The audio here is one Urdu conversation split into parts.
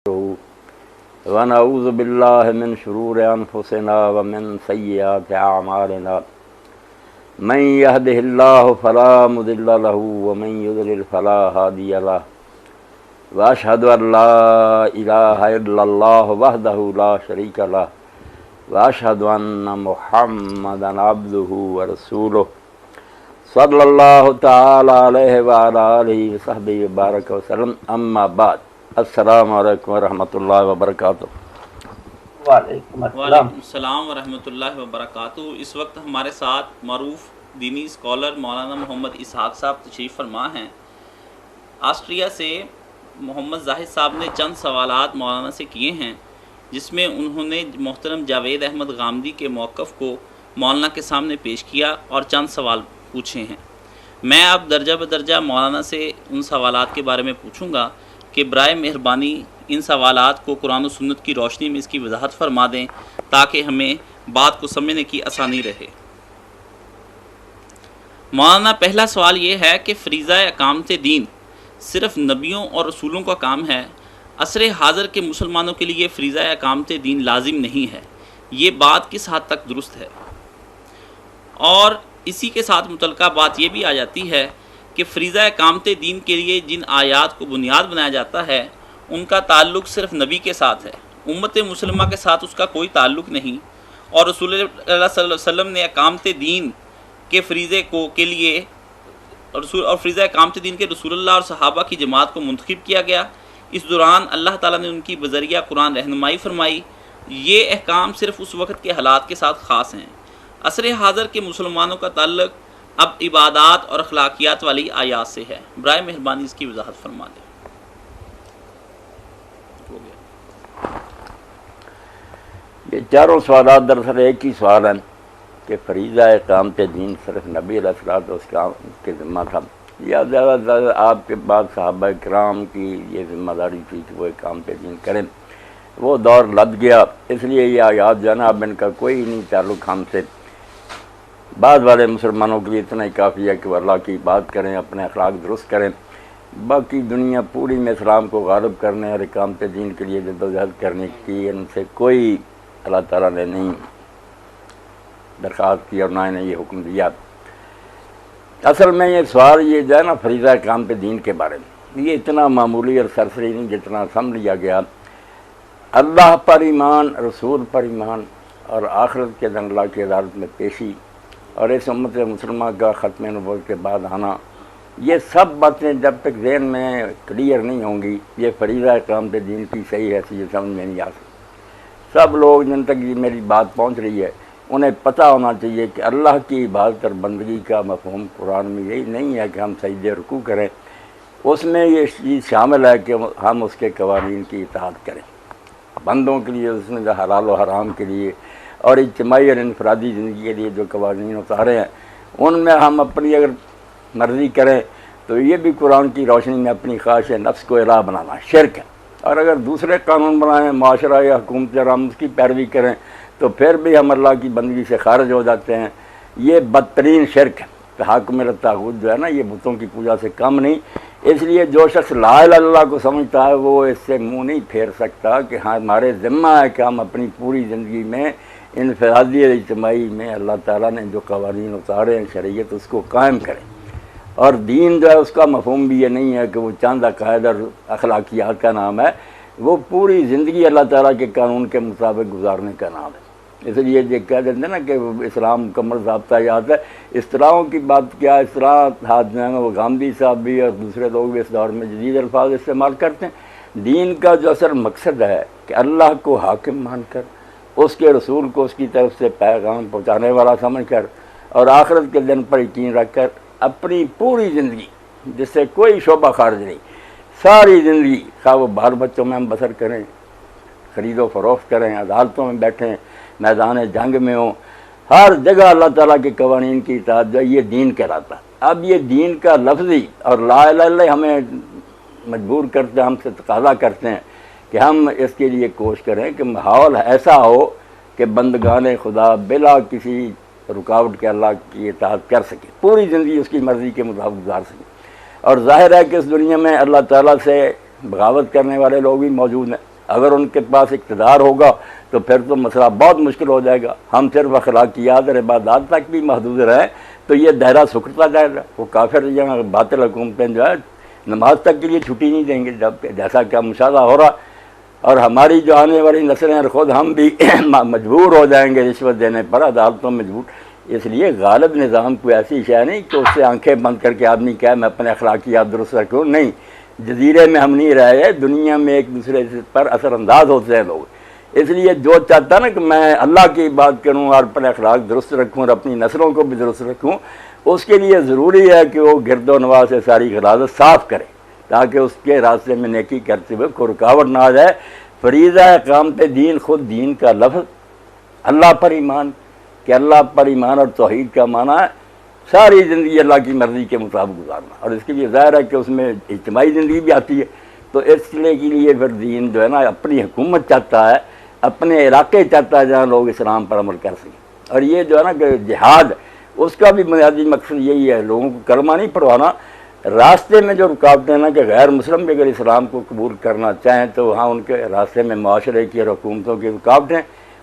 ونعوذ باللہ من شرور انفسنا ومن سیئات اعمالنا من يهده الله فلا مضل له ومن يضلل فلا هادي له واشهد ان لا اله الا الله وحده لا شريك له واشهد ان محمدا عبده ورسوله صلی اللہ تعالی علیہ وعلی آلہ وصحبہ وبارک وسلم. اما بعد، السلام علیکم ورحمۃ اللہ وبرکاتہ. وعلیکم السلام ورحمۃ اللہ وبرکاتہ. اس وقت ہمارے ساتھ معروف دینی اسکالر مولانا محمد اسحاق صاحب تشریف فرما ہیں. آسٹریا سے محمد زاہد صاحب نے چند سوالات مولانا سے کیے ہیں، جس میں انہوں نے محترم جاوید احمد غامدی کے موقف کو مولانا کے سامنے پیش کیا اور چند سوال پوچھے ہیں. میں اب درجہ بدرجہ مولانا سے ان سوالات کے بارے میں پوچھوں گا کہ برائے مہربانی ان سوالات کو قرآن و سنت کی روشنی میں اس کی وضاحت فرما دیں تاکہ ہمیں بات کو سمجھنے کی آسانی رہے. مولانا، پہلا سوال یہ ہے کہ فریضہ اقامت دین صرف نبیوں اور رسولوں کا کام ہے. عصر حاضر کے مسلمانوں کے لیے فریضہ اقامت دین لازم نہیں ہے. یہ بات کس حد تک درست ہے؟ اور اسی کے ساتھ متعلقہ بات یہ بھی آ جاتی ہے کہ فریضہ اقامت دین کے لیے جن آیات کو بنیاد بنایا جاتا ہے ان کا تعلق صرف نبی کے ساتھ ہے، امت مسلمہ کے ساتھ اس کا کوئی تعلق نہیں. اور رسول اللہ صلی اللہ علیہ وسلم نے اقامت دین کے فریضے کے لیے اور فریضہ اقامت دین کے رسول اللہ اور صحابہ کی جماعت کو منتخب کیا گیا. اس دوران اللہ تعالیٰ نے ان کی بذریعہ قرآن رہنمائی فرمائی. یہ احکام صرف اس وقت کے حالات کے ساتھ خاص ہیں. عصر حاضر کے مسلمانوں کا تعلق اب عبادات اور اخلاقیات والی آیات سے ہے. برائے مہربانی اس کی وضاحت فرما دیں. یہ چاروں سوالات دراصل ایک ہی سوال ہیں کہ فریضہ اقامت دین صرف نبی علیہ الصلوۃ والسلام کے ذمہ تھا یا زیادہ سے زیادہ آپ کے بعد صحابہ کرام کی یہ ذمہ داری تھی کہ وہ اقامت دین کریں. وہ دور لد گیا، اس لیے یہ آیات جو ہے نا اب ان کا کوئی نہیں تعلق ہم سے. بعد والے مسلمانوں کے لیے اتنا ہی کافی ہے کہ وہ اللہ کی بات کریں، اپنے اخلاق درست کریں. باقی دنیا پوری میں اسلام کو غالب کرنے اور اقامت دین کے لیے جدوجہد کرنے کی ان سے کوئی اللہ تعالیٰ نے نہیں درخواست کی اور نہ انہیں یہ حکم دیا. اصل میں یہ سوال یہ جو ہے نا فریضہ اقامت دین کے بارے میں، یہ اتنا معمولی اور سرسری نہیں جتنا سمجھ لیا گیا. اللہ پر ایمان، رسول پر ایمان اور آخرت کے دن اللہ کی عدالت میں پیشی اور اس امت مسلمہ کا ختم نبوت کے بعد آنا، یہ سب باتیں جب تک ذہن میں کلیئر نہیں ہوں گی یہ فریضہ اقامت دین کی صحیح حیثیت سمجھ میں نہیں آ سکتی. سب لوگ جن تک یہ میری بات پہنچ رہی ہے انہیں پتہ ہونا چاہیے کہ اللہ کی عبادت اور بندگی کا مفہوم قرآن میں یہی نہیں ہے کہ ہم سجدے رکوع کریں. اس میں یہ چیز شامل ہے کہ ہم اس کے قوانین کی اطاعت کریں. بندوں کے لیے اس نے جو حلال و حرام کے لیے اور اجتماعی اور انفرادی زندگی کے لیے جو قوانین اتارے ہیں ان میں ہم اپنی اگر مرضی کریں تو یہ بھی قرآن کی روشنی میں اپنی خواہش نفس کو الہ بنانا شرک ہے. اور اگر دوسرے قانون بنائیں، معاشرہ یا حکومت اور ہم اس کی پیروی کریں تو پھر بھی ہم اللہ کی بندگی سے خارج ہو جاتے ہیں. یہ بدترین شرک ہے. تحاکم الطاغوت جو ہے نا یہ بتوں کی پوجا سے کم نہیں. اس لیے جو شخص لا الہ الا اللہ کو سمجھتا ہے وہ اس سے منہ نہیں پھیر سکتا کہ ہاں ہمارے ذمہ ہے کہ ہم اپنی پوری زندگی میں انفرادی اور اجتماعی میں اللہ تعالیٰ نے جو قوانین اتارے ہیں شریعت اس کو قائم کریں. اور دین جو ہے اس کا مفہوم بھی یہ نہیں ہے کہ وہ چند عقائد اور اخلاقیات کا نام ہے، وہ پوری زندگی اللہ تعالیٰ کے قانون کے مطابق گزارنے کا نام ہے. اس لیے یہ کہہ دیتے ہیں نا کہ اسلام مکمل ضابطہ یاد ہے. اصطلاحوں کی بات کیا، اصطلاحات جو ہیں وہ غامدی صاحب بھی اور دوسرے لوگ بھی اس دور میں جدید الفاظ استعمال کرتے ہیں. دین کا جو اصل مقصد ہے کہ اللہ کو حاکم مان کر، اس کے رسول کو اس کی طرف سے پیغام پہنچانے والا سمجھ کر اور آخرت کے دن پر یقین رکھ کر اپنی پوری زندگی جس سے کوئی شعبہ خارج نہیں، ساری زندگی خواہ وہ بال بچوں میں ہم بسر کریں، خرید و فروخت کریں، عدالتوں میں بیٹھیں، میدان جنگ میں ہوں، ہر جگہ اللہ تعالیٰ کے قوانین کی اطاعت جو یہ دین کہلاتا ہے. اب یہ دین کا لفظی اور لا الہ الا اللہ ہمیں مجبور کرتے ہیں، ہم سے تقاضا کرتے ہیں کہ ہم اس کے لیے کوشش کریں کہ ماحول ایسا ہو کہ بندگان خدا بلا کسی رکاوٹ کے اللہ کی اطاعت کر سکے، پوری زندگی اس کی مرضی کے مطابق گزار سکے. اور ظاہر ہے کہ اس دنیا میں اللہ تعالیٰ سے بغاوت کرنے والے لوگ بھی موجود ہیں. اگر ان کے پاس اقتدار ہوگا تو پھر تو مسئلہ بہت مشکل ہو جائے گا. ہم صرف اخلاقیات اور عبادات تک بھی محدود رہیں تو یہ دائرہ سکڑتا جائے گا. وہ کافر یا باطل حکومتیں جو ہے نماز تک کے لیے چھٹی نہیں دیں گے، جب جیسا کہ مشاہدہ ہو رہا. اور ہماری جو آنے والی نسلیں اور خود ہم بھی مجبور ہو جائیں گے رشوت دینے پر، عدالتوں میں مجبور. اس لیے غالب نظام کوئی ایسی شے نہیں کہ اس سے آنکھیں بند کر کے آدمی کہے میں اپنے اخلاقیات درست رکھوں. نہیں، جزیرے میں ہم نہیں رہے، دنیا میں ایک دوسرے پر اثر انداز ہوتے ہیں لوگ. اس لیے جو چاہتا نا کہ میں اللہ کی بات کروں اور اپنے اخلاق درست رکھوں اور اپنی نسلوں کو بھی درست رکھوں، اس کے لیے ضروری ہے کہ وہ گرد و نواح سے ساری غلاظت صاف کرے تاکہ اس کے راستے میں نیکی کرتے ہوئے کوئی رکاوٹ نہ آ جائے. فریضہ اقامت دین، خود دین کا لفظ اللہ پر ایمان، کہ اللہ پر ایمان اور توحید کا معنی ہے ساری زندگی اللہ کی مرضی کے مطابق گزارنا. اور اس کے لیے ظاہر ہے کہ اس میں اجتماعی زندگی بھی آتی ہے. تو اس لیے کے لیے پھر دین جو ہے نا اپنی حکومت چاہتا ہے، اپنے علاقے چاہتا ہے جہاں لوگ اسلام پر عمل کر سکیں. اور یہ جو ہے نا کہ جہاد، اس کا بھی بنیادی مقصد یہی ہے، لوگوں کو کلمہ نہیں پڑھوانا. راستے میں جو رکاوٹیں نا کہ غیر مسلم بھی اگر اسلام کو قبول کرنا چاہیں تو وہاں ان کے راستے میں معاشرے کی اور حکومتوں کی رکاوٹیں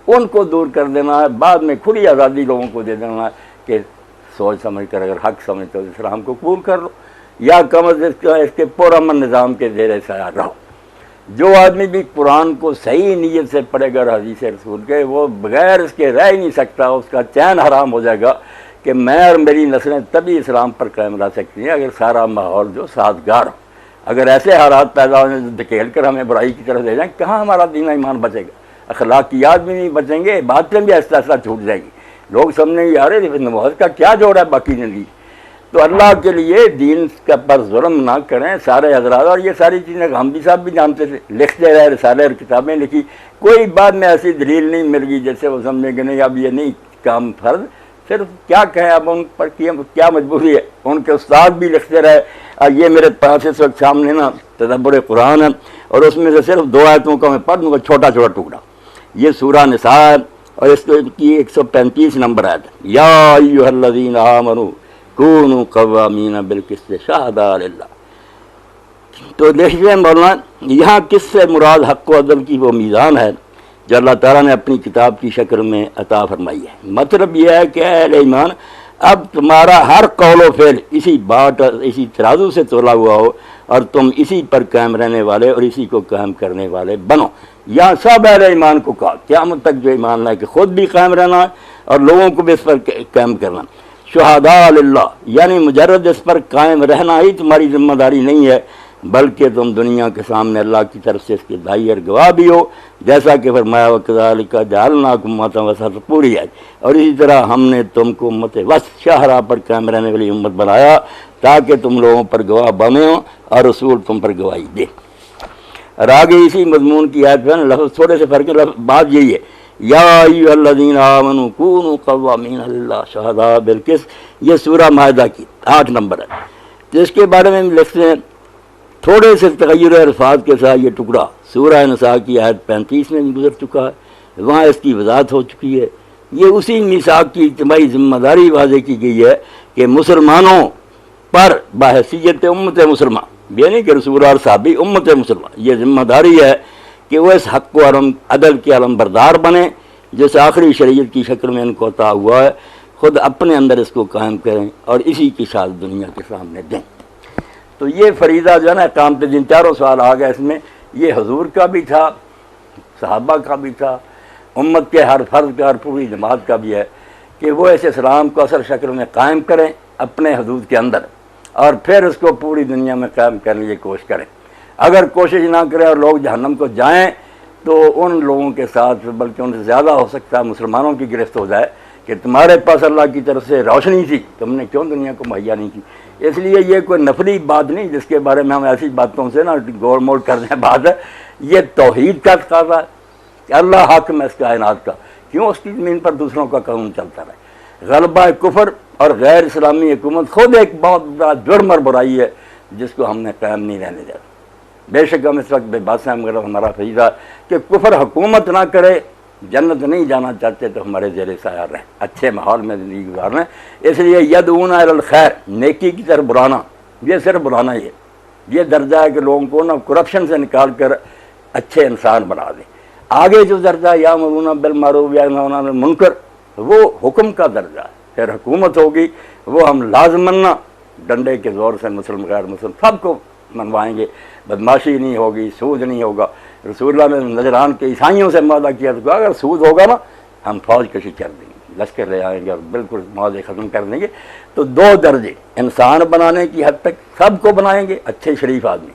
ان کو دور کر دینا ہے. بعد میں کھلی آزادی لوگوں کو دے دینا ہے کہ سوچ سمجھ کر اگر حق سمجھتے ہو اسلام کو قبول کر لو، یا کم از کم اس کے پرامن نظام کے زیر سایہ رہو. جو آدمی بھی قرآن کو صحیح نیت سے پڑھے گا حدیث رسول کے، وہ بغیر اس کے رہ ہی نہیں سکتا. اس کا چین حرام ہو جائے گا کہ میں اور میری نسلیں تبھی اسلام پر قائم رہ سکتی ہیں اگر سارا ماحول جو سازگار ہو. اگر ایسے حالات پیدا ہو جو دھکیل کر ہمیں برائی کی طرف لے جائیں، کہاں ہمارا دین ایمان بچے گا؟ اخلاقیات بھی نہیں بچیں گے، باتیں بھی آہستہ آہستہ چھوٹ جائیں گی. لوگ سمجھیں گے یار نماز کا کیا جوڑ ہے باقی زندگی. تو اللہ کے لیے دین کا پر ظلم نہ کریں سارے حضرات. اور یہ ساری چیزیں ہم بھی صاحب بھی جانتے تھے، لکھتے رہے، رسالے اور کتابیں لکھی. کوئی بعد میں ایسی دلیل نہیں مل گئی جیسے وہ سمجھیں کہ نہیں اب یہ نہیں کام فرض. صرف کیا کہیں اب ان پر کیا مجبوری ہے. ان کے استاد بھی لکھتے رہے. یہ میرے پاس اس وقت سامنے نا تدبر قرآن ہے، اور اس میں سے صرف 2 آیتوں کا میں پڑھ دوں گا، چھوٹا چھوٹا ٹکڑا. یہ سورہ نساء ہے اور اس کی 135 نمبر آیت ہے. یا ایھا الذین آمنوا کونوا قوامین بالقسط شہداء للہ. تو دیکھیے مولانا یہاں کس سے مراد حق و عدل کی وہ میزان ہے جو اللہ تعالیٰ نے اپنی کتاب کی شکل میں عطا فرمائی ہے. مطلب یہ ہے کہ اہل ایمان اب تمہارا ہر قول و فعل اسی بات اور اسی ترازو سے تولا ہوا ہو اور تم اسی پر قائم رہنے والے اور اسی کو قائم کرنے والے بنو. یہاں سب اہل ایمان کو کہا قیامت تک جو ایمان لائے کہ خود بھی قائم رہنا ہے اور لوگوں کو بھی اس پر قائم کرنا. شہداء للہ یعنی مجرد اس پر قائم رہنا ہی تمہاری ذمہ داری نہیں ہے، بلکہ تم دنیا کے سامنے اللہ کی طرف سے اس کے دائی اور گواہ بھی ہو، جیسا کہ فرمایا وَكَذَلِكَ جَعَلْنَاكُمْ أُمَّةً وَسَطًا پوری ہے. اور اسی طرح ہم نے تم کو امت وسط شاہراہ پر قائم رہنے والی امت بنایا تاکہ تم لوگوں پر گواہ بنے ہو اور رسول تم پر گواہی دے. اور آگے اسی مضمون کی آیت میں لفظ تھوڑے سے فرق ہے، بات یہی ہے یا ایھا الذین آمنوا کونوا قوامین للہ شہداء بالقسط. یہ سورہ مائدہ کی 8 نمبر ہے. تو اس کے بارے میں لکھتے ہیں تھوڑے سے تغیر الفاظ کے ساتھ یہ ٹکڑا سورہ نساء کی آیت 35 میں گزر چکا ہے، وہاں اس کی وضاحت ہو چکی ہے. یہ اسی میثاق کی اجتماعی ذمہ داری واضح کی گئی ہے کہ مسلمانوں پر بحیثیت امت مسلمہ، یہ نہیں کہ رسول اور صحابی، امت مسلمہ یہ ذمہ داری ہے کہ وہ اس حق و عدل کے علم بردار بنیں جس آخری شریعت کی شکل میں ان کو عطا ہوا ہے. خود اپنے اندر اس کو قائم کریں اور اسی کی شہادت دنیا کے سامنے دیں. تو یہ فریضہ جو ہے نا اقامت دین، چاروں سوال آ گئے اس میں. یہ حضور کا بھی تھا، صحابہ کا بھی تھا، امت کے ہر فرد کا اور پوری جماعت کا بھی ہے کہ وہ اس اسلام کو اصل شکل میں قائم کریں اپنے حدود کے اندر اور پھر اس کو پوری دنیا میں قائم کرنے کی کوشش کریں. اگر کوشش نہ کریں اور لوگ جہنم کو جائیں تو ان لوگوں کے ساتھ بلکہ ان سے زیادہ ہو سکتا ہے مسلمانوں کی گرفت ہو جائے کہ تمہارے پاس اللہ کی طرف سے روشنی تھی، تم نے کیوں دنیا کو مہیا نہیں کی. اس لیے یہ کوئی نفلی بات نہیں جس کے بارے میں ہم ایسی باتوں سے نا گول مول کر دیں. بات ہے یہ توحید کا تقاضا ہے کہ اللہ حاکم ہے اس کائنات کا، کیوں اس کی زمین پر دوسروں کا قانون چلتا رہے. غلبہ کفر اور غیر اسلامی حکومت خود ایک بہت بڑا جرم اور برائی ہے جس کو ہم نے قائم نہیں رہنے دیا. بے شک ہم اس وقت بے بات ہیں، مگر ہمارا فریضہ کہ کفر حکومت نہ کرے. جنت نہیں جانا چاہتے تو ہمارے زیر سایہ رہیں، اچھے ماحول میں زندگی گزارنا. اس لیے یدعون الی الخیر، نیکی کی طرف بلانا، یہ صرف بلانا ہی ہے. یہ درجہ ہے کہ لوگوں کو نا کرپشن سے نکال کر اچھے انسان بنا دیں۔ آگے جو درجہ یامرون بالمعروف وینہون عن المنکر وہ حکم کا درجہ ہے، پھر حکومت ہوگی وہ ہم لازماً ڈنڈے کے زور سے مسلم غیر مسلم سب کو منوائیں گے، بدماشی نہیں ہوگی، سود نہیں ہوگا۔ رسول اللہ نے نجران کے عیسائیوں سے معاہدہ کیا تو اگر سود ہوگا نا ہم فوج کشی کر دیں گے، لشکر لے آئیں گے اور بالکل معاہدے ختم کر دیں گے۔ تو دو درجے انسان بنانے کی حد تک سب کو بنائیں گے اچھے شریف آدمی،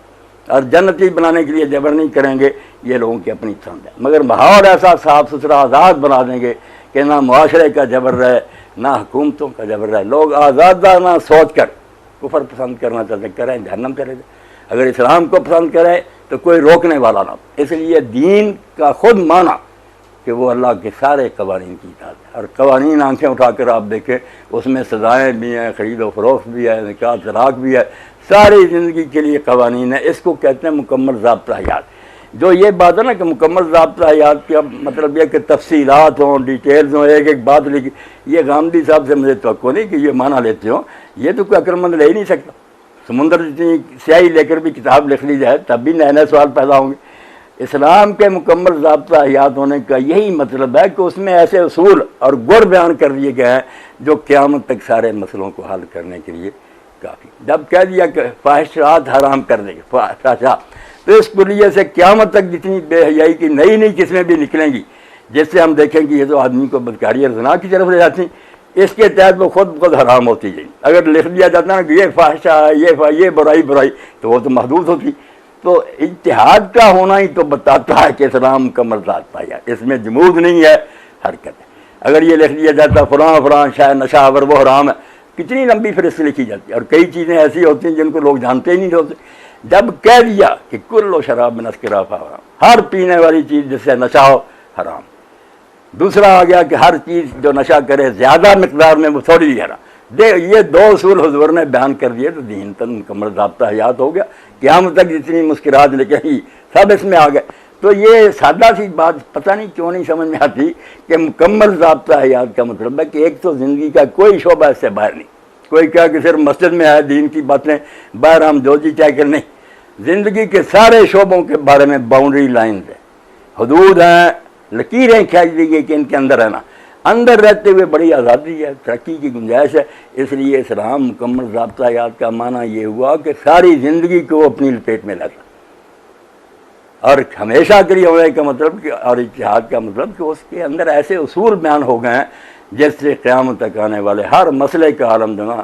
اور جنتی بنانے کے لیے جبر نہیں کریں گے، یہ لوگوں کی اپنی پسند ہے۔ مگر ماحول ایسا صاف ستھرا آزاد بنا دیں گے کہ نہ معاشرے کا جبر رہے نہ حکومتوں کا جبر رہے، لوگ آزادانہ سوچ کر کفر پسند کرنا چاہتے کریں، جہنم چلے جائیں۔ اگر اسلام کو پسند کرے تو کوئی روکنے والا نہ ہو۔ اس لیے دین کا خود معنی کہ وہ اللہ کے سارے قوانین کی اطاعت ہے، اور قوانین آنکھیں اٹھا کر آپ دیکھیں اس میں سزائیں بھی ہیں، خرید و فروخت بھی ہے، نکاح طلاق بھی ہے، ساری زندگی کے لیے قوانین ہیں۔ اس کو کہتے ہیں مکمل ضابطہ حیات۔ جو یہ بات ہے نا کہ مکمل ضابطہ حیات کا مطلب یہ کہ تفصیلات ہوں، ڈیٹیلز ہوں، ایک ایک بات لکھی، یہ غامدی صاحب سے مجھے توقع نہیں کہ یہ معنی لیتے ہوں، یہ تو کوئی عقلمند لے ہی نہیں سکتا۔ سمندر جتنی سیاہی لے کر بھی کتاب لکھ لی جائے تب بھی نئے نئے سوال پیدا ہوں گے۔ اسلام کے مکمل ضابطہ حیات ہونے کا یہی مطلب ہے کہ اس میں ایسے اصول اور گر بیان کر دیے گئے ہیں جو قیامت تک سارے مسئلوں کو حل کرنے کے لیے کافی۔ جب کہہ دیا کہ فاحشات حرام کر دیں گے، فاحشات، تو اس کلیے سے قیامت تک جتنی بے حیائی کی نئی نئی قسمیں بھی نکلیں گی، جس سے ہم دیکھیں گے یہ تو آدمی کو بدکاری اور زنا کی طرف لے جاتی ہیں، اس کے تحت وہ خود بخود حرام ہوتی جائیں۔ اگر لکھ دیا جاتا ہے کہ یہ فاحشہ ہے، یہ برائی تو وہ تو محدود ہوتی۔ تو اجتہاد کا ہونا ہی تو بتاتا ہے کہ اسلام کا مرضات پایا، اس میں جمود نہیں ہے، حرکت ہے۔ اگر یہ لکھ دیا جاتا فلاں شاید نشہ آور وہ حرام ہے، کتنی لمبی فہرست لکھی جاتی ہے، اور کئی چیزیں ایسی ہوتی ہیں جن کو لوگ جانتے ہی نہیں ہوتے۔ جب کہہ دیا کہ کل شراب من اسکرا فحرام، ہر پینے والی چیز جس سے نشہ ہو حرام۔ دوسرا آ گیا کہ ہر چیز جو نشہ کرے زیادہ مقدار میں وہ تھوڑی حرام۔ یہ دو اصول حضور نے بیان کر دیے تو دین تن مکمل ضابطہ حیات ہو گیا۔ قیامت تک جتنی مسکرات لکھی گئی سب اس میں آ گئے۔ تو یہ سادہ سی بات پتہ نہیں کیوں نہیں سمجھ میں آتی کہ مکمل ضابطہ حیات کا مطلب ہے کہ ایک تو زندگی کا کوئی شعبہ اس سے باہر نہیں۔ کوئی کہا کہ صرف مسجد میں ہے دین کی باتیں، باہر ہم جو جی چاہے کر، نہیں، زندگی کے سارے شعبوں کے بارے میں باؤنڈری لائنز ہیں، حدود ہیں، لکیریں کھینچ دی گئی کہ ان کے اندر رہنا، اندر رہتے ہوئے بڑی آزادی ہے، ترقی کی گنجائش ہے۔ اس لیے اسلام مکمل ضابطہ حیات کا معنی یہ ہوا کہ ساری زندگی کو اپنی لپیٹ میں لاتا، اور ہمیشہ کے لیے ہونے کا مطلب کہ اور اتحاد کا مطلب کہ اس کے اندر ایسے اصول بیان ہو گئے ہیں جس سے قیامت تک آنے والے ہر مسئلے کا عالم جنا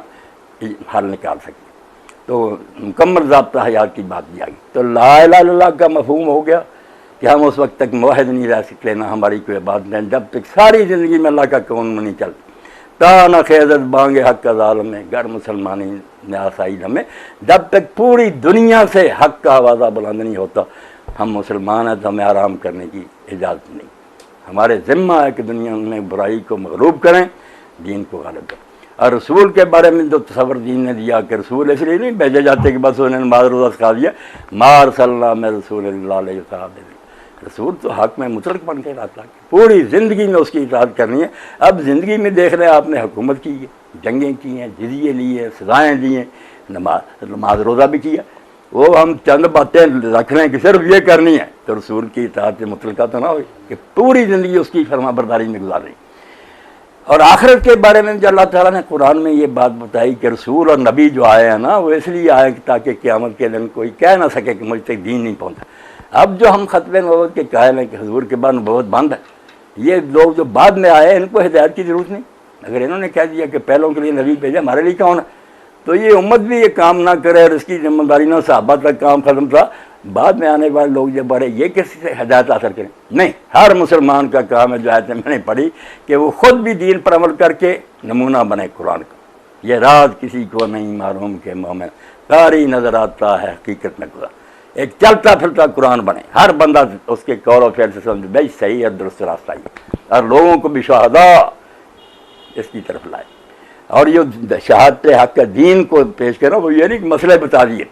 حل نکال سکتے۔ تو مکمل ضابطہ حیات کی بات بھی آ گئی۔ تو لا الہ الا اللہ کا مفہوم ہو گیا کہ ہم اس وقت تک موحد نہیں رہ سکتے، نہ ہماری کوئی عبادت نہیں، جب تک ساری زندگی میں اللہ کا قانون نہیں چلتا۔ تا نہ خیزت بانگے حق کا ظالم میں گر مسلمانی نیاسائی ہمیں، جب تک پوری دنیا سے حق کا آوازہ بلند نہیں ہوتا ہم مسلمان ہیں، تو ہمیں آرام کرنے کی اجازت نہیں۔ ہمارے ذمہ ہے کہ دنیا میں برائی کو مغلوب کریں، دین کو غالب کریں۔ اور رسول کے بارے میں جو تصور دین نے دیا کہ رسول اس لیے نہیں بھیجے جاتے کہ بس انہوں نے نماز روزہ سکھا دیا، مار صلی اللہ میں رسول اللہ علیہ وسلم، رسول تو حق میں مطلق بن کے رہتا ہے، پوری زندگی میں اس کی اطاعت کرنی ہے۔ اب زندگی میں دیکھ رہے ہیں آپ نے حکومت کی ہے، جنگیں کی ہیں، جزیے لیے، سزائیں دی ہیں، نماز روزہ بھی کیا، وہ ہم چند باتیں رکھ رہے ہیں کہ صرف یہ کرنی ہے، تو رسول کی اطاعت مطلقہ تو نہ ہوئی کہ پوری زندگی اس کی فرما برداری میں گزار رہی۔ اور آخرت کے بارے میں جو اللہ تعالیٰ نے قرآن میں یہ بات بتائی کہ رسول اور نبی جو آئے ہیں نا وہ اس لیے آئے تاکہ قیامت کے دن کوئی کہہ نہ سکے کہ مجھ تک دین نہیں پہنچا۔ اب جو ہم ختم نبوت کے قائل ہیں کہ حضور کے بعد نبوت بند ہے، یہ لوگ جو بعد میں آئے ان کو ہدایت کی ضرورت نہیں۔ اگر انہوں نے کہہ دیا کہ پہلوں کے لیے نبی بھیجا، ہمارے لیے کون ہے، تو یہ امت بھی یہ کام نہ کرے اور اس کی ذمہ داری نہ، صحابہ تک کام ختم تھا، بعد میں آنے والے لوگ جب بڑھے یہ کسی سے ہدایت حاصل کریں؟ نہیں، ہر مسلمان کا کام ہے، جو آیتیں میں نے پڑھی، کہ وہ خود بھی دین پر عمل کر کے نمونہ بنے قرآن کا۔ یہ راز کسی کو نہیں معلوم کہ مومن قاری نظر آتا ہے حقیقت میں قرآن، ایک چلتا پھرتا قرآن بنے، ہر بندہ اس کے قول و فعل سے سمجھ بھائی صحیح ہے، درست راستہ ہے، اور لوگوں کو بھی شہداء اس کی طرف لائے۔ اور یہ شہادت حق کا دین کو پیش کرنا، وہ یہ نہیں کہ مسئلے بتا دیے،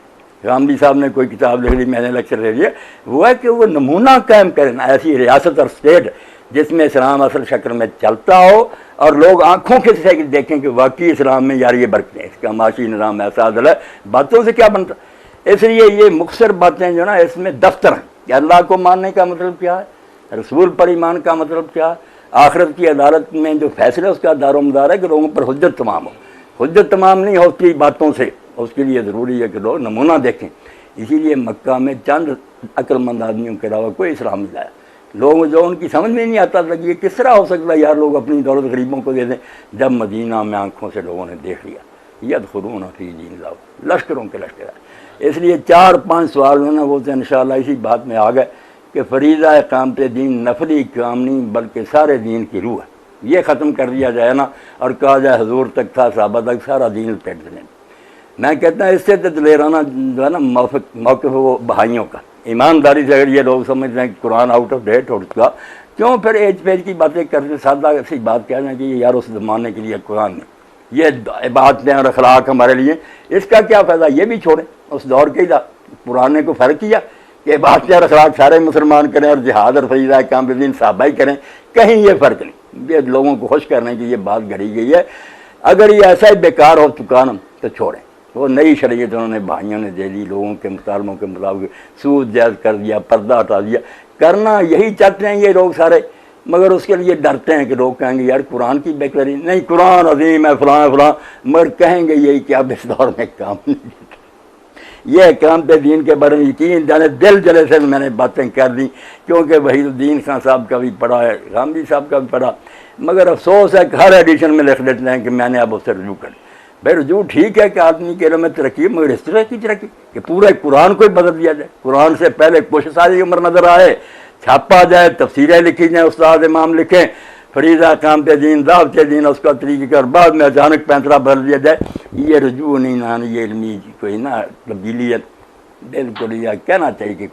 غامدی صاحب نے کوئی کتاب لکھ لی، میں نے لیکچر لے لیا، وہ ہے کہ وہ نمونہ قائم کرنا، ایسی ریاست اور اسٹیٹ جس میں اسلام اصل شکل میں چلتا ہو اور لوگ آنکھوں کے سے دیکھیں کہ واقعی اسلام میں یار یہ برکتیں، اس کا معاشی نظام ایسا عدل ہے، باتوں سے کیا بنتا۔ اس لیے یہ مختصر باتیں جو نا اس میں دفتر ہیں، کہ اللہ کو ماننے کا مطلب کیا ہے، رسول پر ایمان کا مطلب کیا ہے، آخرت کی عدالت میں جو فیصلہ اس کا دار و مدار ہے کہ لوگوں پر حجت تمام ہو۔ حجت تمام نہیں ہوتی باتوں سے، اس کے لیے ضروری ہے کہ لوگ نمونہ دیکھیں۔ اسی لیے مکہ میں چند عقل مند آدمیوں کے علاوہ کوئی اسلام نہیں لایا۔ لوگ جو ان کی سمجھ میں نہیں آتا تھا کہ یہ کس طرح ہو سکتا ہے یار لوگ اپنی دولت غریبوں کو دے دیں، جب مدینہ میں آنکھوں سے لوگوں نے دیکھ لیا یدخلون فی دین اللہ، لشکروں کے لشکر ہے۔ اس لیے 4-5 سوال میں وہ تو انشاءاللہ اسی بات میں آ گئے کہ فریضہ اقامت دین نفلی کام نہیں بلکہ سارے دین کی روح ہے۔ یہ ختم کر دیا جائے نا اور کہا جائے حضور تک تھا صحابہ تک سارا دین پیٹ دیں۔ میں کہتا ہوں اس سے تو دلیرانہ جو ہے نا موقف وہ بھائیوں کا، ایمانداری سے اگر یہ لوگ سمجھتے ہیں کہ قرآن آؤٹ آف ڈیٹ ہو چکا، کیوں پھر ایج پیج کی باتیں کرتے، سادہ سی بات کہنا کہ یار اس زمانے کے لیے قرآن نہیں، یہ باتیں اور اخلاق ہمارے لیے، اس کا کیا فائدہ؟ یہ بھی چھوڑیں، اس دور کے قرآن نے کو فرق کیا کہ باتیں اور اخلاق سارے مسلمان کریں اور جہاد اور فریضہ اقامت دین صحابہ ہی کریں، کہیں یہ فرق نہیں۔ یہ لوگوں کو خوش کرنے کی یہ بات گھڑی گئی ہے۔ اگر یہ ایسا ہی بیکار ہو چکا نا تو چھوڑیں۔ وہ نئی شریعت انہوں نے بھائیوں نے دے دی، لوگوں کے مطالبوں کے مطابق سود جائز کر دیا، پردہ ہٹا دیا۔ کرنا یہی چاہتے ہیں یہ لوگ سارے، مگر اس کے لیے ڈرتے ہیں کہ لوگ کہیں گے یار قرآن کی بیکاری نہیں، قرآن عظیم ہے فلاں فلاں، مگر کہیں گے یہی کہ اب اس دور میں کام نہیں دیتا۔ یہ اقامت دین کے بارے میں یقین جانے دل جلے سے میں نے باتیں کر دی، کیونکہ وحید الدین خان صاحب کا بھی پڑھا ہے، غامدی صاحب کا بھی پڑھا، مگر افسوس ہے کہ ہر ایڈیشن میں لکھ دیتے ہیں کہ میں نے اب اس سے رجوع کر لیا۔ بھائی رجوع ٹھیک ہے کہ آدمی کے علم میں ترقی، مگر اس طرح کی ترقی کہ پورے قرآن کو ہی بدل دیا جائے، قرآن سے پہلے کچھ ساری عمر نظر آئے، چھاپا جائے، تفسیریں لکھی جائیں، استاد امام لکھیں، فریضہ اقامت دین دعوت دین اس کا طریقہ اور بعد میں اچانک پینترا بدل دیا جائے، یہ رجوع نہیں نہ یہ علمی کوئی نہ تبدیلی ہے۔ بالکل یہ کہنا چاہیے کہ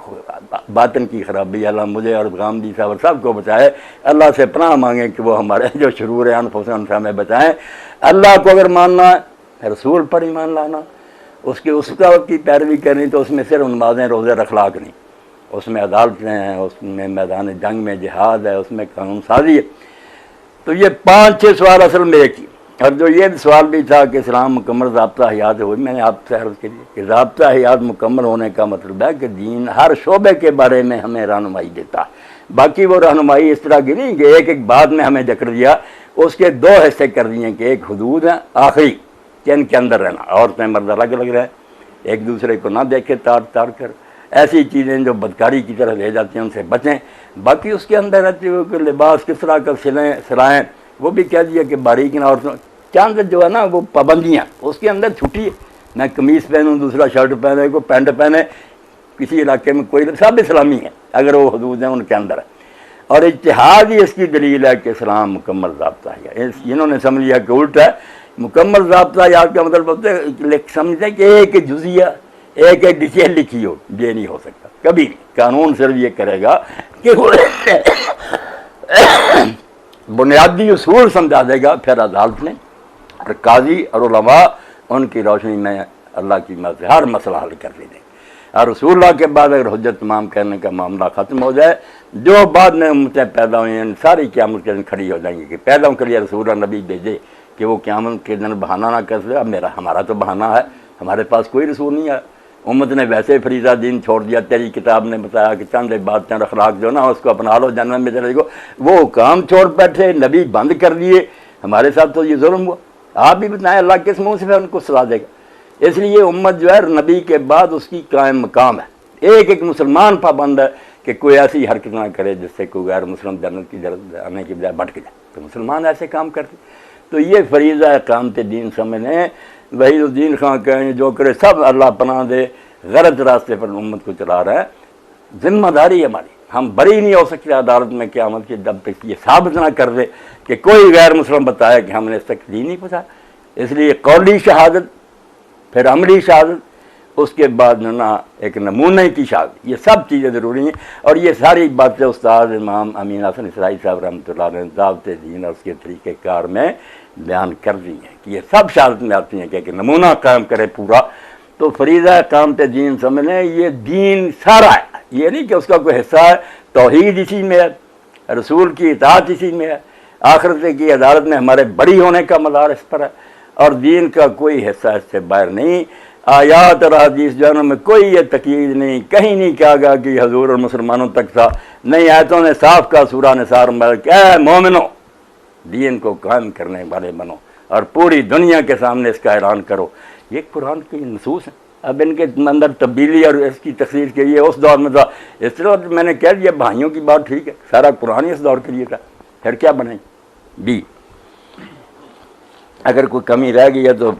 باطن کی خرابی اللہ مجھے اور غامدی صاحب اور سب کو بچائے۔ اللہ سے پناہ مانگیں کہ وہ ہمارے جو شرور انفسنا سے ہمیں بچائیں۔ اللہ کو اگر ماننا ہے، رسول پر ایمان لانا، اس کا کی پیروی کرنی، تو اس میں صرف نمازیں روزے اور اخلاق نہیں، اس میں عدالتیں ہیں، اس میں میدان جنگ میں جہاد ہے، اس میں قانون سازی ہے۔ تو یہ 5-6 سوال اصل میں ایک ہی، اور جو یہ سوال بھی تھا کہ اسلام مکمل ضابطہ حیات ہوئی، میں نے آپ سے عرض کی کہ ضابطہ حیات مکمل ہونے کا مطلب ہے کہ دین ہر شعبے کے بارے میں ہمیں رہنمائی دیتا ہے۔ باقی وہ رہنمائی اس طرح کی نہیں کہ ایک ایک بات میں ہمیں ذکر دیا، اس کے 2 حصے کر دیے کہ ایک حدود ہیں آخری کہ ان کے اندر رہنا، عورتیں مرد الگ الگ رہیں، ایک دوسرے کو نہ دیکھے تاڑ کر، ایسی چیزیں جو بدکاری کی طرح لے جاتی ہیں ان سے بچیں۔ باقی اس کے اندر رہتے ہوئے کہ لباس کس طرح کا سلائیں وہ بھی کہہ دیا کہ باریک نہ، عورتوں چاند جو ہے نا وہ پابندیاں، اس کے اندر چھٹی ہے، میں قمیص پہنوں، دوسرا شرٹ پہنے، کوئی پینٹ پہنے، کسی علاقے میں کوئی، سب اسلامی ہیں اگر وہ حدود ہیں ان کے اندر ہے۔ اور اجتہاد ہی اس کی دلیل ہے کہ اسلام مکمل ضابطہ ہے۔ انہوں نے سمجھ لیا کہ الٹا ہے، مکمل ضابطہ یاد کا مطلب ہوتا ہے سمجھتے ہیں کہ ایک جزیہ ایک ڈیٹیل لکھی ہو، یہ نہیں ہو سکتا کبھی نہیں۔ قانون صرف یہ کرے گا کہ بنیادی اصول سمجھا دے گا، پھر عدالت نے اور قاضی اور علماء ان کی روشنی میں اللہ کی مدد سے ہر مسئلہ حل کر دیں گے۔ اور رسول اللہ کے بعد اگر حجت تمام کرنے کا معاملہ ختم ہو جائے، جو بعد میں امتیں پیدا ہوئی ہیں ساری قیامت کے دن کھڑی ہو جائیں گی کہ پیدا کے لیے رسول اللہ نبی بھیجے کہ وہ قیامت کے دن بہانہ نہ کر سکے۔ اب ہمارا تو بہانہ ہے، ہمارے پاس کوئی رسول نہیں ہے، امت نے ویسے فریضہ دین چھوڑ دیا، تیری کتاب نے بتایا کہ چند باتیں اور اخلاق جو نا اس کو اپنا لو جنت میں چلے گو، وہ کام چھوڑ بیٹھے، نبی بند کر دیے، ہمارے ساتھ تو یہ ظلم ہوا۔ آپ بھی بتائیں اللہ کس منہ سے ان کو سلا دے گا؟ اس لیے امت جو ہے نبی کے بعد اس کی قائم مقام ہے، ایک ایک مسلمان پابند ہے کہ کوئی ایسی حرکت نہ کرے جس سے کوئی غیر مسلم جنت کی طرف آنے کی بجائے بھٹک جائے، تو مسلمان ایسے کام کرتے۔ تو یہ فریضہ اقامت دین سمجھیں، وحید الدین خان کہیں جو کرے سب اللہ پناہ دے، غلط راستے پر امت کو چلا رہا ہے۔ ذمہ داری ہماری، ہم بری نہیں ہو سکتے عدالت میں قیامت کی جب تک یہ ثابت نہ کر دے کہ کوئی غیر مسلم بتایا کہ ہم نے اس تک دین نہیں پہنچایا۔ اس لیے قولی شہادت، پھر عملی شہادت، اس کے بعد نا ایک نمونے کی شہادت، یہ سب چیزیں ضروری ہیں۔ اور یہ ساری باتیں استاد امام امین حسن اسرائی صاحب رحمۃ اللہ علیہ نے ضابط دین اور اس کے طریقہ کار میں بیان کر دی ہیں کہ یہ سب شہادت میں آتی ہیں کہ ایک نمونہ قائم کرے پورا۔ تو فریضہ اقامت دین سمجھ لیں یہ دین سارا ہے، یہ نہیں کہ اس کا کوئی حصہ ہے، توحید اسی میں ہے، رسول کی اطاعت اسی میں ہے، آخرت کی عدالت میں ہمارے بری ہونے کا مدار اس پر ہے، اور دین کا کوئی حصہ اس سے باہر نہیں۔ آیات اور حدیث جو میں کوئی یہ تقید نہیں، کہیں نہیں کہا گیا کہ حضور اور مسلمانوں تک تھا، نہیں آیتوں نے صاف کہا سورہ نساء میں کہ اے مومنو دین کو قائم کرنے والے بنو اور پوری دنیا کے سامنے اس کا اعلان کرو. یہ قرآن کی نصوص ہیں. اب ان کے اندر تبدیلی اور اس کی تخصیص کے لیے اس دور میں تھا. اس طرح میں نے کہہ دیا بھائیوں کی بات ٹھیک ہے، سارا قرآن ہی اس دور کے لیے تھا، پھر کیا بنائیں. بی اگر کوئی کمی رہ گئی ہے تو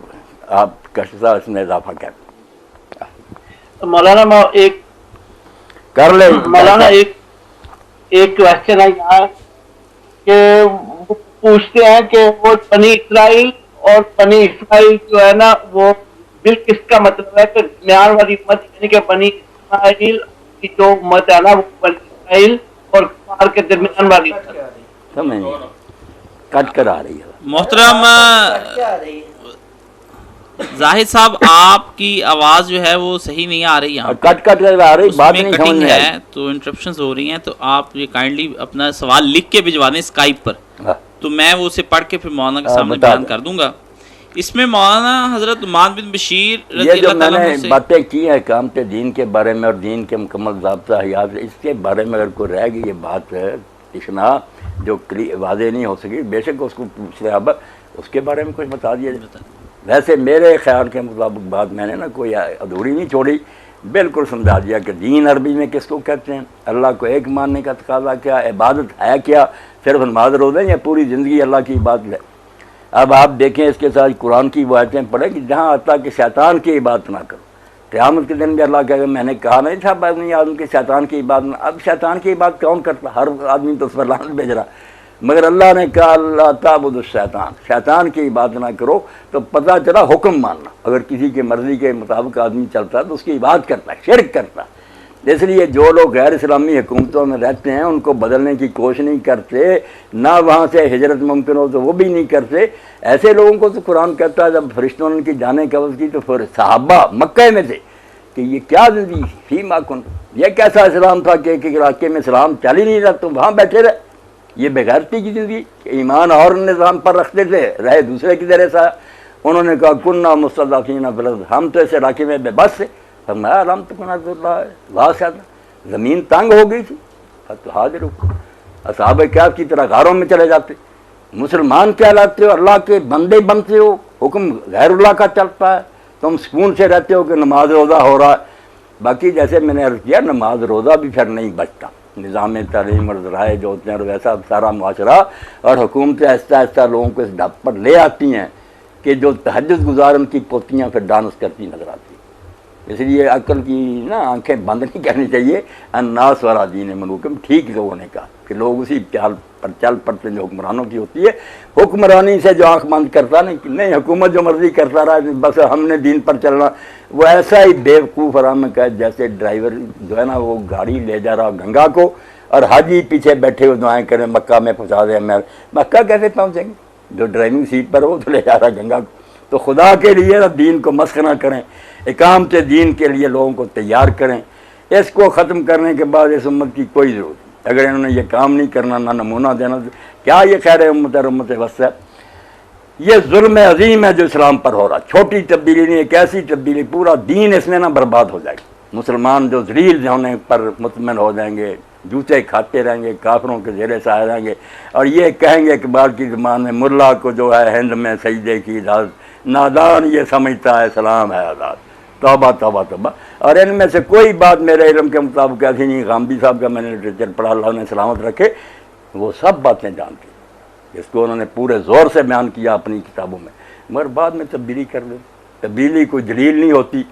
آپ کشسا اس میں اضافہ کریں. مولانا ایک کر لیں مولانا ایک کوشچن ہے یہاں کہ وہ پوچھتے ہیں کہ وہ بنی اسرائیل اور بنی اسرائیل جو ہے نا وہ بل کس کا مطلب ہے کہ درمیان والی امت یعنی کہ بنی اسرائیل کی جو امت ہے نا وہ بنی اسرائیل اور کفار کے درمیان والی امت سمجھ کٹ کر آ رہی ہے. محترم زاہد صاحب آپ کی آواز جو ہے وہ صحیح نہیں آ رہی، یہاں کٹ کٹ کر آ رہی، اس بات میں نہیں کٹنگ سمجھ میں ہے آئی. تو انٹرپشنز ہو رہی ہیں، تو آپ یہ کائنڈلی اپنا سوال لکھ کے بھجوا دیں اسکائپ پر، تو میں وہ اسے پڑھ کے پھر مولانا کے سامنے بتا بیان دیں. کر دوں گا. اس میں مولانا حضرت نعمان بن بشیر یہ رضی جو اللہ میں تعالیٰ نے عنہ سے باتیں کی ہیں اقامت دین کے بارے میں اور دین کے مکمل ضابطہ حیات، اس کے بارے میں اگر کوئی رہ گئی یہ بات ہے اتنا جو واضح نہیں ہو سکی، بے شک اس کو پوچھ رہے اب اس کے بارے میں کچھ بتا دیا جائے. ویسے میرے خیال کے مطابق بات میں نے نا کوئی ادھوری نہیں چھوڑی، بالکل سمجھا دیا کہ دین عربی میں کس کو کہتے ہیں، اللہ کو ایک ماننے کا تقاضا کیا، عبادت ہے کیا، صرف نماز روزہ یا پوری زندگی اللہ کی عبادت ہے. اب آپ دیکھیں اس کے ساتھ قرآن کی وہ آیتیں پڑھیں کہ جہاں آتا کہ شیطان کی عبادت نہ کرو. قیامت کے دن بھی اللہ کہے گا میں نے کہا نہیں تھا بنی آدم کے شیطان کی عبادت نہ. اب شیطان کی عبادت کون کرتا؟ ہر آدمی تو اس پر لعنت بھیج رہا، مگر اللہ نے کہا اللہ تعبدوا الشیطان، شیطان کی عبادت نہ کرو. تو پتہ چلا حکم ماننا، اگر کسی کی مرضی کے مطابق آدمی چلتا ہے تو اس کی عبادت کرتا ہے، شرک کرتا ہے. اس لیے جو لوگ غیر اسلامی حکومتوں میں رہتے ہیں ان کو بدلنے کی کوشش نہیں کرتے، نہ وہاں سے ہجرت ممکن ہو تو وہ بھی نہیں کرتے. ایسے لوگوں کو تو قرآن کہتا ہے جب فرشتوں نے ان کی جانیں قبض کی تو پھر صحابہ مکہ میں تھے کہ یہ کیا زندگی فی ما کن، یہ کیسا اسلام تھا کہ ایک علاقے میں اسلام چل ہی نہیں رہا تو وہاں بیٹھے رہے. یہ بغیرتی کی زندگی، ایمان اور نظام پر رکھتے تھے، رہے دوسرے کی طرح سا. انہوں نے کہا کننا مستضعفین فی الارض، ہم تو اس علاقے میں بے بس تھے. فرمایا الم تکن ارض اللہ واسعۃ، زمین تنگ ہو گئی تھی. فتہاجروا، اصحاب کہف کی طرح غاروں میں چلے جاتے. مسلمان کہلاتے ہو، اللہ کے بندے بنتے ہو، حکم غیر اللہ کا چلتا ہے، تم سکون سے رہتے ہو کہ نماز روزہ ہو رہا ہے. باقی جیسے میں نے عرض کیا نماز روزہ بھی پھر نہیں بچتا. نظام تعلیم اور ذرائع جو ہوتے ہیں اور ویسا سارا معاشرہ اور حکومتیں آہستہ آہستہ لوگوں کو اس ڈھب پر لے آتی ہیں کہ جو تہجد گزار ان کی پوتیاں پھر ڈانس کرتی نظر آتی. اس لیے عقل کی نا آنکھیں بند نہیں کرنی چاہیے. الناس والا دین ملوکم، ٹھیک لوگوں نے کہا کہ لوگ اسی چال پر چل پڑتے جو حکمرانوں کی ہوتی ہے. حکمرانی سے جو آنکھ بند کرتا نہیں حکومت جو مرضی کرتا رہا بس ہم نے دین پر چلنا، وہ ایسا ہی بیوقوف آرام کا جیسے ڈرائیور جو ہے نا وہ گاڑی لے جا رہا گنگا کو اور حاجی پیچھے بیٹھے ہوئے دعائیں کریں مکہ میں پہنچا دیں. میں مکہ کیسے پہنچیں گے؟ جو ڈرائیونگ سیٹ پر ہو تو لے جا رہا گنگا کو. تو خدا کے لیے دین کو مسخ نہ کریں، اقامت دین کے لیے لوگوں کو تیار کریں. اس کو ختم کرنے کے بعد اس امت کی کوئی ضرورت نہیں. اگر انہوں نے یہ کام نہیں کرنا، نہ نمونہ دینا، کیا یہ خیر امت اور امت وسط؟ یہ ظلم عظیم ہے جو اسلام پر ہو رہا. چھوٹی تبدیلی نہیں، ایک ایسی تبدیلی پورا دین اس میں نہ برباد ہو جائے گا. مسلمان جو ذلیل ہونے پر مطمئن ہو جائیں گے، جوتے کھاتے رہیں گے، کافروں کے زیر سایہ رہیں گے اور یہ کہیں گے اقبال کی زبان میں ملا کو جو ہے ہند میں سجدے کی اجازت، نادان یہ سمجھتا ہے اسلام ہے آزاد. توبہ توبہ توبہ. اور ان میں سے کوئی بات میرے علم کے مطابق ایسی نہیں. غامدی صاحب کا میں نے لٹریچر پڑھا، اللہ نے سلامت رکھے، وہ سب باتیں جانتے ہیں، اس کو انہوں نے پورے زور سے بیان کیا اپنی کتابوں میں، مگر بعد میں تبدیلی کر دیں. تبدیلی کوئی جلیل نہیں ہوتی،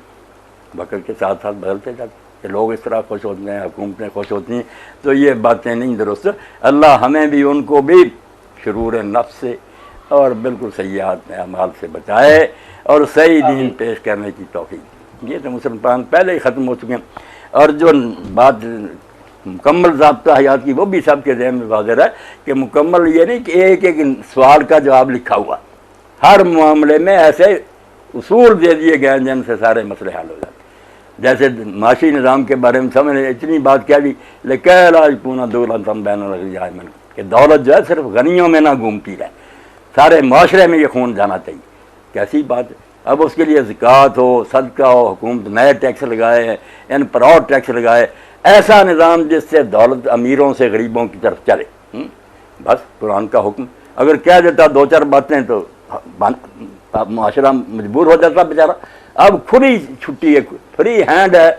وقت کے ساتھ ساتھ بدلتے جاتے کہ لوگ اس طرح خوش ہوتے ہیں، حکومتیں خوش ہوتی ہیں. تو یہ باتیں نہیں درست. اللہ ہمیں بھی ان کو بھی شرور نفس سے اور بالکل سیئات اعمال سے بچائے اور صحیح دین پیش کرنے کی توفیق. یہ تو مسلمان پہلے ہی ختم ہو چکے ہیں. اور جو بات مکمل ضابطہ حیات کی وہ بھی سب کے ذہن میں واضح ہے کہ مکمل یہ نہیں کہ ایک ایک سوال کا جواب لکھا ہوا، ہر معاملے میں ایسے اصول دے دیے گئے ہیں جن سے سارے مسئلے حل ہو جاتے. جیسے معاشی نظام کے بارے میں سمجھ اتنی بات کیا بھی کہ دولت جو ہے صرف غنیوں میں نہ گھومتی رہے، سارے معاشرے میں یہ خون جانا چاہیے. کیسی بات ہے؟ اب اس کے لیے زکوٰۃ ہو، صدقہ ہو، حکومت نئے ٹیکس لگائے ہیں، ان پر اور ٹیکس لگائے، ایسا نظام جس سے دولت امیروں سے غریبوں کی طرف چلے۔ بس قرآن کا حکم اگر کہہ دیتا دو چار باتیں تو معاشرہ مجبور ہو جاتا بیچارہ۔ اب کھلی چھٹی ہے، فری ہینڈ ہے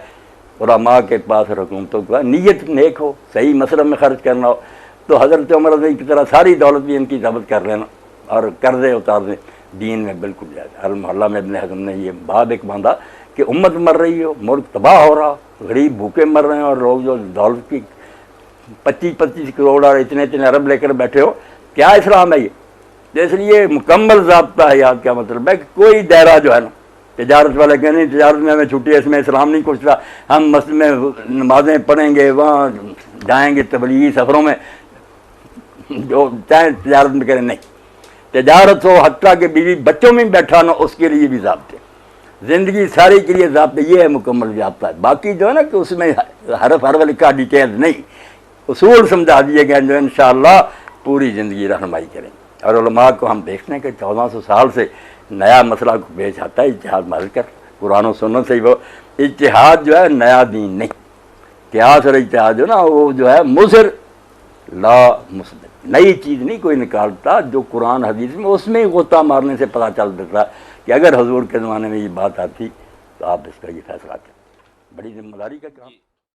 علماء کے پاس اور حکومتوں کے پاس، نیت نیک ہو، صحیح مصرف میں خرچ کرنا ہو تو حضرت عمر رضی اللہ کی طرح ساری دولت بھی ان کی ضبط کر لینا اور قرضے اتار دیں، دین میں بالکل جائز۔ المحلہ میں ابن حزم نے یہ باب ایک باندھا کہ امت مر رہی ہو، ملک تباہ ہو رہا، غریب بھوکے مر رہے ہیں اور لوگ جو دولت کی 25 کروڑ اور اتنے ارب لے کر بیٹھے ہو، کیا اسلام ہے یہ؟ تو اس لیے مکمل ضابطہ حیات کا مطلب ہے کہ کوئی دائرہ جو ہے نا، تجارت والے کہ نہیں تجارت میں ہمیں چھٹی ہے، اس میں اسلام نہیں کچھ رہا، ہم مسجد میں نمازیں پڑھیں گے، وہاں جائیں گے تبلیغی سفروں میں، جو چاہے تجارت میں کریں، نہیں، تجارت ہو حتیٰ کہ بیوی بچوں میں بیٹھا نا اس کے لیے بھی ضابطے، زندگی ساری کے لیے ضابطے، یہ ہے مکمل ضابطہ ہے۔ باقی جو ہے نا کہ اس میں حرف لکھا ڈیٹیل نہیں، اصول سمجھا دیے گئے جو انشاءاللہ پوری زندگی رہنمائی کریں۔ اور علماء کو ہم دیکھتے ہیں کہ 1400 سال سے نیا مسئلہ کو پیش آتا ہے، اجتہاد مل کر قرآن و سنت سے ہی، وہ اجتہاد جو ہے نیا دین نہیں، قیاس اور اجتہاد جو نا وہ جو ہے مضر لا مثبت، نئی چیز نہیں کوئی نکالتا، جو قرآن حدیث میں اس میں ہی غوطہ مارنے سے پتہ چل دیتا کہ اگر حضور کے زمانے میں یہ بات آتی تو آپ اس کا یہ فیصلہ کریں۔ بڑی ذمہ داری کا کام۔